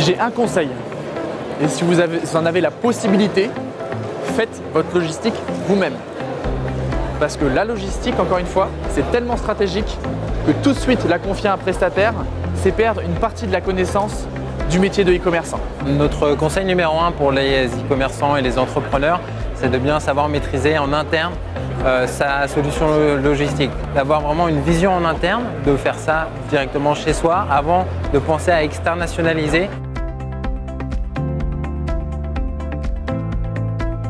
Si j'ai un conseil, et si vous en avez la possibilité, faites votre logistique vous-même. Parce que la logistique, encore une fois, c'est tellement stratégique que tout de suite la confier à un prestataire, c'est perdre une partie de la connaissance du métier de e-commerçant. Notre conseil numéro 1 pour les e-commerçants et les entrepreneurs, c'est de bien savoir maîtriser en interne sa solution logistique, d'avoir vraiment une vision en interne, de faire ça directement chez soi avant de penser à externaliser.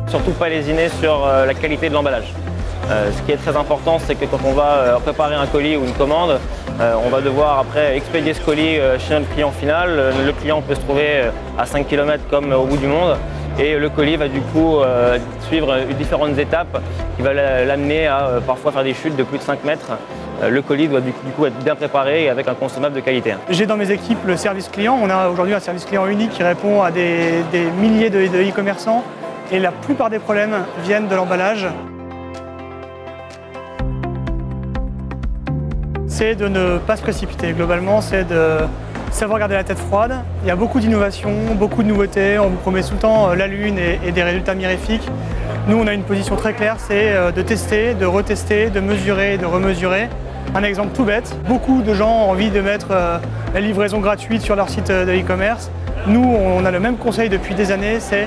Surtout pas lésiner sur la qualité de l'emballage. Ce qui est très important, c'est que quand on va préparer un colis ou une commande, on va devoir après expédier ce colis chez notre client final. Le client peut se trouver à 5 km comme au bout du monde et le colis va du coup suivre différentes étapes qui va l'amener à parfois faire des chutes de plus de 5 mètres. Le colis doit du coup être bien préparé et avec un consommable de qualité. J'ai dans mes équipes le service client. On a aujourd'hui un service client unique qui répond à des milliers de e-commerçants et la plupart des problèmes viennent de l'emballage. C'est de ne pas se précipiter. Globalement, c'est de savoir garder la tête froide. Il y a beaucoup d'innovations, beaucoup de nouveautés. On vous promet tout le temps la lune et des résultats mirifiques. Nous, on a une position très claire, c'est de tester, de retester, de mesurer, de remesurer. Un exemple tout bête, beaucoup de gens ont envie de mettre la livraison gratuite sur leur site de e-commerce. Nous, on a le même conseil depuis des années, c'est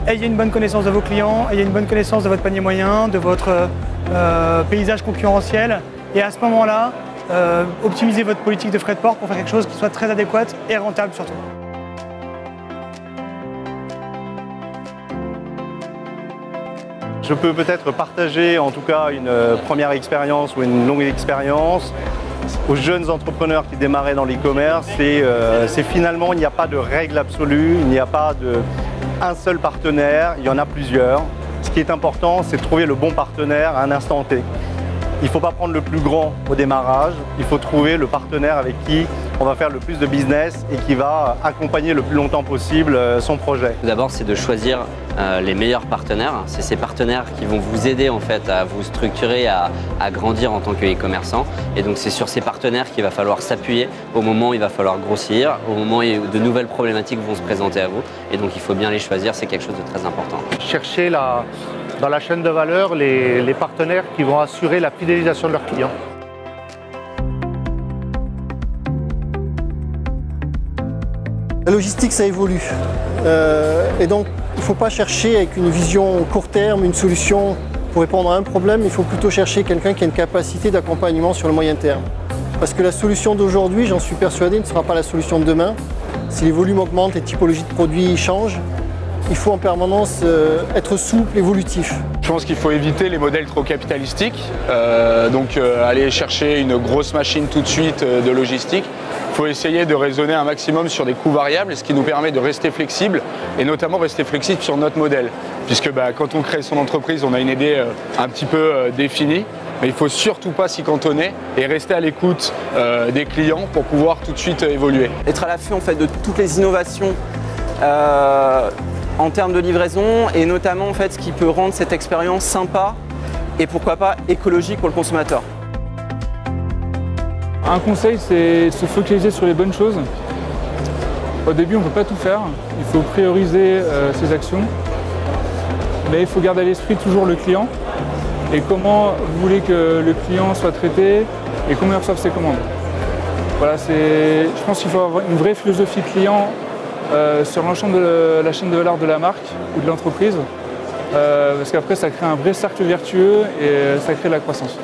ayez une bonne connaissance de vos clients, ayez une bonne connaissance de votre panier moyen, de votre paysage concurrentiel. Et à ce moment-là, optimisez votre politique de frais de port pour faire quelque chose qui soit très adéquate et rentable surtout. Je peux peut-être partager en tout cas une première expérience ou une longue expérience aux jeunes entrepreneurs qui démarraient dans l'e-commerce. C'est finalement, il n'y a pas de règle absolue, il n'y a pas un seul partenaire, il y en a plusieurs. Ce qui est important, c'est de trouver le bon partenaire à un instant T. Il ne faut pas prendre le plus grand au démarrage, il faut trouver le partenaire avec qui on va faire le plus de business et qui va accompagner le plus longtemps possible son projet. Tout d'abord, c'est de choisir les meilleurs partenaires. C'est ces partenaires qui vont vous aider en fait à vous structurer, à grandir en tant que e-commerçant. Et donc c'est sur ces partenaires qu'il va falloir s'appuyer au moment où il va falloir grossir, au moment où de nouvelles problématiques vont se présenter à vous. Et donc il faut bien les choisir, c'est quelque chose de très important. Chercher dans la chaîne de valeur les partenaires qui vont assurer la fidélisation de leurs clients. La logistique, ça évolue. Et donc, il ne faut pas chercher avec une vision court terme, une solution pour répondre à un problème. Il faut plutôt chercher quelqu'un qui a une capacité d'accompagnement sur le moyen terme. Parce que la solution d'aujourd'hui, j'en suis persuadé, ne sera pas la solution de demain. Si les volumes augmentent, les typologies de produits changent, il faut en permanence être souple, évolutif. Je pense qu'il faut éviter les modèles trop capitalistiques, aller chercher une grosse machine tout de suite de logistique. Il faut essayer de raisonner un maximum sur des coûts variables, ce qui nous permet de rester flexible et notamment rester flexible sur notre modèle. Puisque quand on crée son entreprise, on a une idée un petit peu définie, mais il ne faut surtout pas s'y cantonner et rester à l'écoute des clients pour pouvoir tout de suite évoluer. Être à l'affût en fait, de toutes les innovations en termes de livraison et notamment en fait, ce qui peut rendre cette expérience sympa et pourquoi pas écologique pour le consommateur. Un conseil, c'est se focaliser sur les bonnes choses. Au début, on ne peut pas tout faire. Il faut prioriser ses actions. Mais il faut garder à l'esprit toujours le client et comment vous voulez que le client soit traité et comment il reçoive ses commandes. Voilà, je pense qu'il faut avoir une vraie philosophie client sur l'ensemble de la chaîne de valeur de la marque ou de l'entreprise. Parce qu'après, ça crée un vrai cercle vertueux et ça crée de la croissance.